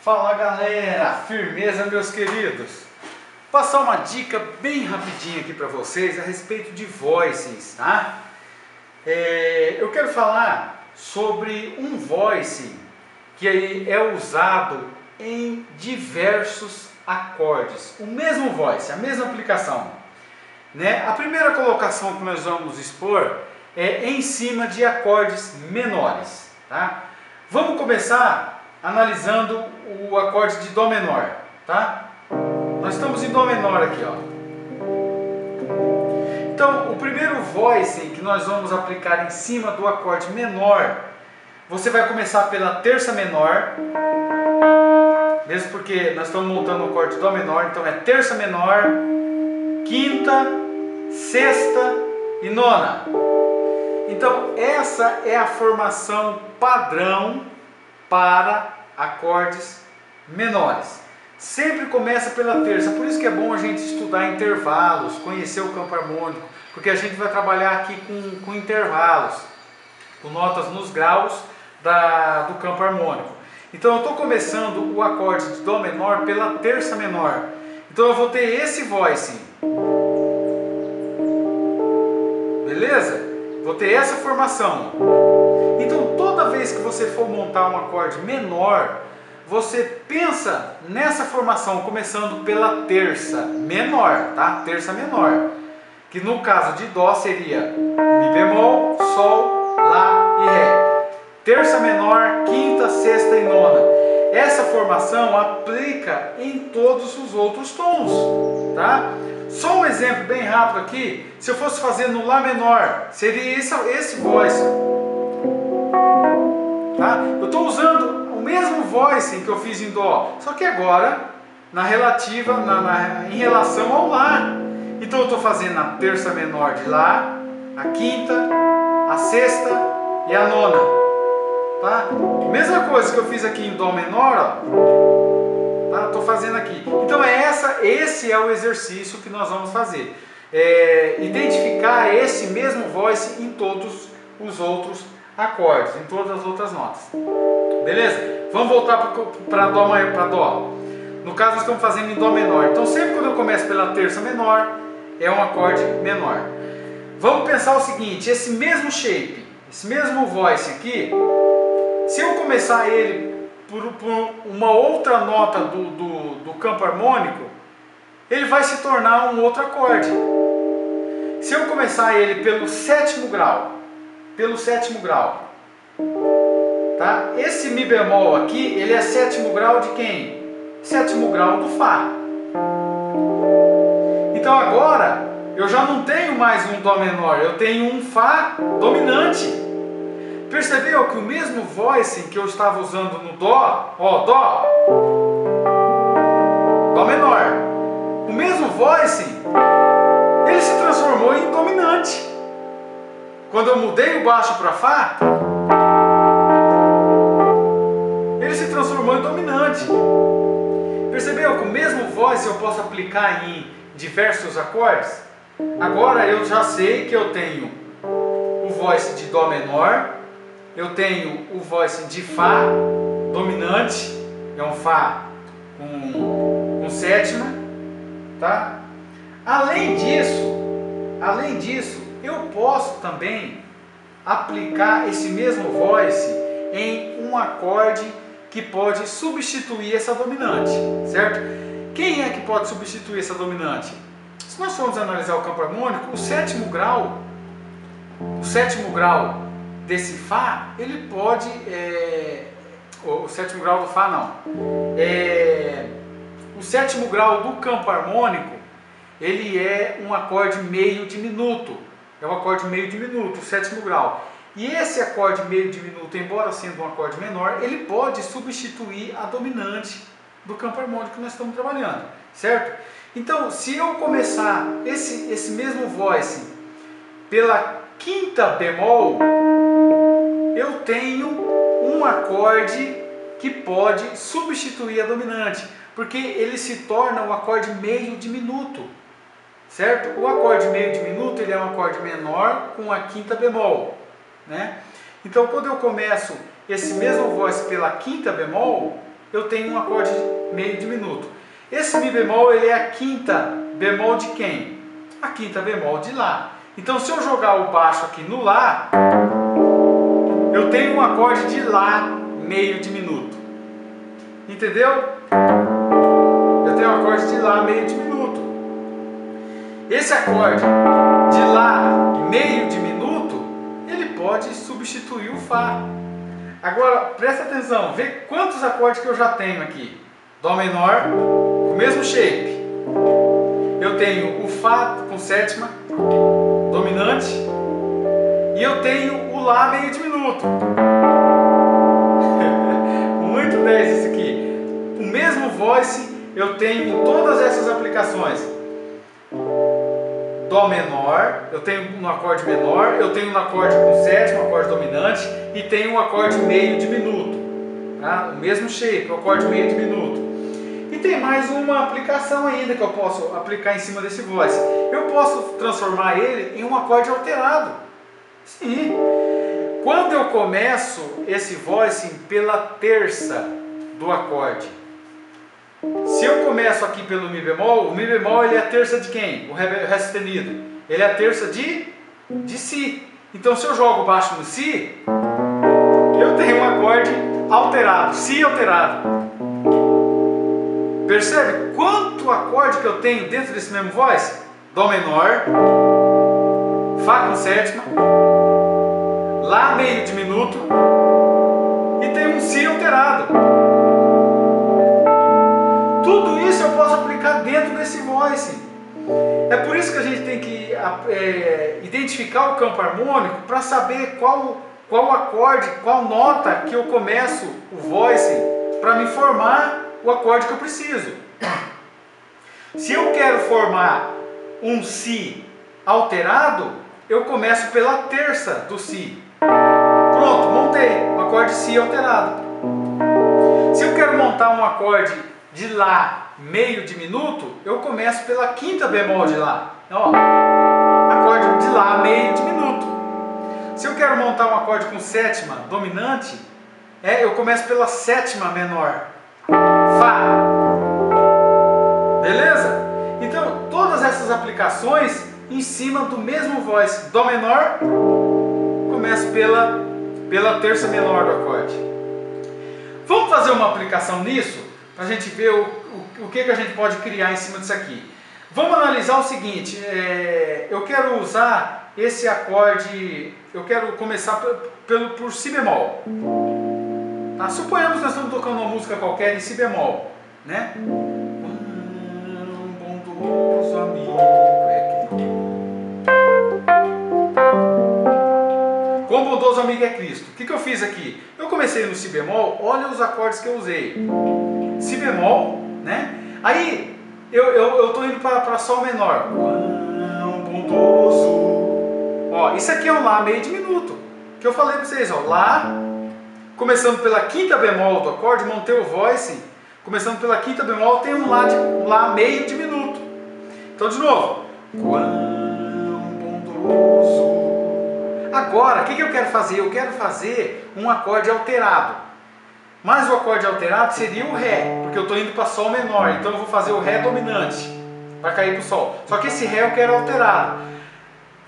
Fala galera, firmeza meus queridos. Vou passar uma dica bem rapidinha aqui para vocês a respeito de voicings, tá? Eu quero falar sobre um voicing que é usado em diversos acordes, o mesmo voice, a mesma aplicação, né? A primeira colocação que nós vamos expor é em cima de acordes menores, tá? Vamos começar analisando o acorde de Dó menor, tá? Nós estamos em Dó menor aqui, ó. Então, o primeiro voicing que nós vamos aplicar em cima do acorde menor, você vai começar pela terça menor, mesmo porque nós estamos montando o acorde de Dó menor, então é terça menor, quinta, sexta e nona. Então, essa é a formação padrão para acordes menores. Sempre começa pela terça, por isso que é bom a gente estudar intervalos, conhecer o campo harmônico, porque a gente vai trabalhar aqui com intervalos, com notas nos graus do campo harmônico. Então eu estou começando o acorde de Dó menor pela terça menor. Então eu vou ter esse voicing. Beleza? Vou ter essa formação. Então toda vez que você for montar um acorde menor, você pensa nessa formação começando pela terça menor, tá? Terça menor, que no caso de Dó seria Mi bemol, Sol, Lá e Ré. Terça menor, quinta, sexta e nona. Essa formação aplica em todos os outros tons, tá? Só um exemplo bem rápido aqui, se eu fosse fazer no Lá menor, seria esse voice, tá? Eu estou usando o mesmo voicing que eu fiz em Dó, só que agora em relação ao Lá. Então eu estou fazendo a terça menor de Lá, a quinta, a sexta e a nona, tá? Mesma coisa que eu fiz aqui em Dó menor, ó, tá? Estou fazendo aqui. Então esse é o exercício que nós vamos fazer. Identificar esse mesmo voice em todos os outros acordes, em todas as outras notas. Beleza? Vamos voltar para Dó maior, para Dó. No caso nós estamos fazendo em Dó menor. Então sempre quando eu começo pela terça menor, é um acorde menor. Vamos pensar o seguinte, esse mesmo shape, esse mesmo voice aqui, se eu começar ele por uma outra nota do campo harmônico, ele vai se tornar um outro acorde. Se eu começar ele pelo sétimo grau, tá? Esse Mi bemol aqui, ele é sétimo grau de quem? Sétimo grau do Fá. Então agora, eu já não tenho mais um Dó menor, eu tenho um Fá dominante. Percebeu que o mesmo voicing que eu estava usando no Dó, ó, Dó menor, o mesmo voicing, ele se transformou em dominante. Quando eu mudei o baixo para Fá, ele se transformou em dominante. Percebeu que o mesmo voice eu posso aplicar em diversos acordes? Agora eu já sei que eu tenho o voice de Dó menor, eu tenho o voice de Fá dominante, é um Fá com sétima, tá? Além disso, eu posso também aplicar esse mesmo voice em um acorde que pode substituir essa dominante, certo? Quem é que pode substituir essa dominante? Se nós formos analisar o campo harmônico, o sétimo grau desse Fá, ele pode, o sétimo grau do Fá não, o sétimo grau do campo harmônico, ele é um acorde meio diminuto, é um acorde meio diminuto, o sétimo grau. E esse acorde meio diminuto, embora sendo um acorde menor, ele pode substituir a dominante do campo harmônico que nós estamos trabalhando, certo? Então, se eu começar esse mesmo voicing pela quinta bemol, eu tenho um acorde que pode substituir a dominante, porque ele se torna um acorde meio diminuto, certo? O acorde meio diminuto, ele é um acorde menor com a quinta bemol, né? Então quando eu começo esse mesmo voice pela quinta bemol, eu tenho um acorde meio diminuto. Esse Mi bemol, ele é a quinta bemol de quem? A quinta bemol de Lá. Então, se eu jogar o baixo aqui no Lá, eu tenho um acorde de Lá meio diminuto. Entendeu? Eu tenho um acorde de Lá meio diminuto. Esse acorde de Lá meio diminuto, ele pode substituir o Fá. Agora, presta atenção, vê quantos acordes que eu já tenho aqui. Dó menor, o mesmo shape. Eu tenho o Fá com sétima dominante e eu tenho o Lá meio diminuto. Muito 10 isso aqui. O mesmo voice eu tenho em todas essas aplicações. Dó menor, eu tenho no acorde menor, eu tenho no acorde com sétima, acorde dominante, e tenho um acorde meio diminuto. Tá? O mesmo shape, o acorde meio diminuto. E tem mais uma aplicação ainda que eu posso aplicar em cima desse voice. Eu posso transformar ele em um acorde alterado. Sim. Quando eu começo esse voice pela terça do acorde, se eu começo aqui pelo Mi bemol, o Mi bemol ele é a terça de quem? O Ré sustenido. Ele é a terça de Si. Então se eu jogo baixo no Si, eu tenho um acorde alterado, Si alterado. Percebe quanto acorde que eu tenho dentro desse mesmo voice? Dó menor, Fá com sétima, Lá meio diminuto e tem um Si alterado. Tudo isso eu posso aplicar dentro desse voice. É por isso que a gente tem que identificar o campo harmônico para saber qual acorde, qual nota que eu começo o voice para me formar o acorde que eu preciso. Se eu quero formar um Si alterado, eu começo pela terça do Si. Pronto, montei o acorde Si alterado. Se eu quero montar um acorde de Lá meio diminuto, eu começo pela quinta bemol de Lá. Ó, acorde de Lá meio diminuto. Se eu quero montar um acorde com sétima dominante, eu começo pela sétima menor. Fá. Beleza? Então, todas essas aplicações em cima do mesmo voice. Dó menor, começo pela terça menor do acorde. Vamos fazer uma aplicação nisso? Para a gente ver o que a gente pode criar em cima disso aqui. Vamos analisar o seguinte, eu quero usar esse acorde, eu quero começar por Si bemol. Tá? Suponhamos que nós estamos tocando uma música qualquer em Si bemol, né? Bondoso amigo é Cristo. Quão bondoso amigo é Cristo. O que eu fiz aqui? Eu comecei no Si bemol, olha os acordes que eu usei. Si bemol, né? Aí eu estou indo para Sol menor. Quão bondoso. Ó, isso aqui é um Lá meio diminuto. Que eu falei para vocês, ó, Lá, começando pela quinta bemol do acorde, montei o voice, começando pela quinta bemol, tem um Lá meio diminuto. Então de novo. Quão bondoso. Agora, o que eu quero fazer? Eu quero fazer um acorde alterado. Mas o acorde alterado seria o Ré, porque eu estou indo para Sol menor, então eu vou fazer o Ré dominante, para cair para o Sol. Só que esse Ré eu quero alterado.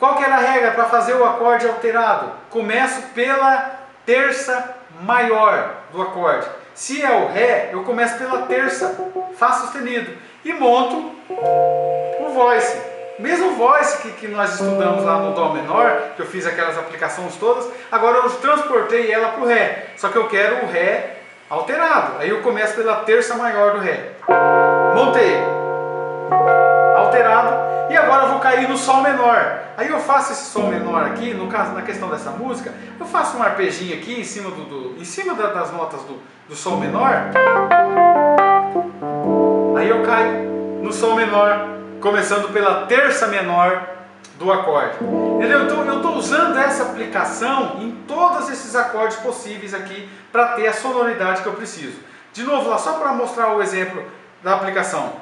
Qual que era a regra para fazer o acorde alterado? Começo pela terça maior do acorde. Se é o Ré, eu começo pela terça, Fá sustenido, e monto o voice. Mesmo voice que nós estudamos lá no Dó menor, que eu fiz aquelas aplicações todas, agora eu transportei ela para o Ré. Só que eu quero o Ré alterado. Aí eu começo pela terça maior do Ré. Montei. Alterado. E agora eu vou cair no Sol menor. Aí eu faço esse Sol menor aqui, no caso, na questão dessa música, eu faço um arpeginho aqui em cima, das notas do Sol menor. Aí eu caio no Sol menor, começando pela terça menor do acorde. Entendeu? Então eu estou usando essa aplicação em todos esses acordes possíveis aqui para ter a sonoridade que eu preciso. De novo lá, só para mostrar o exemplo da aplicação.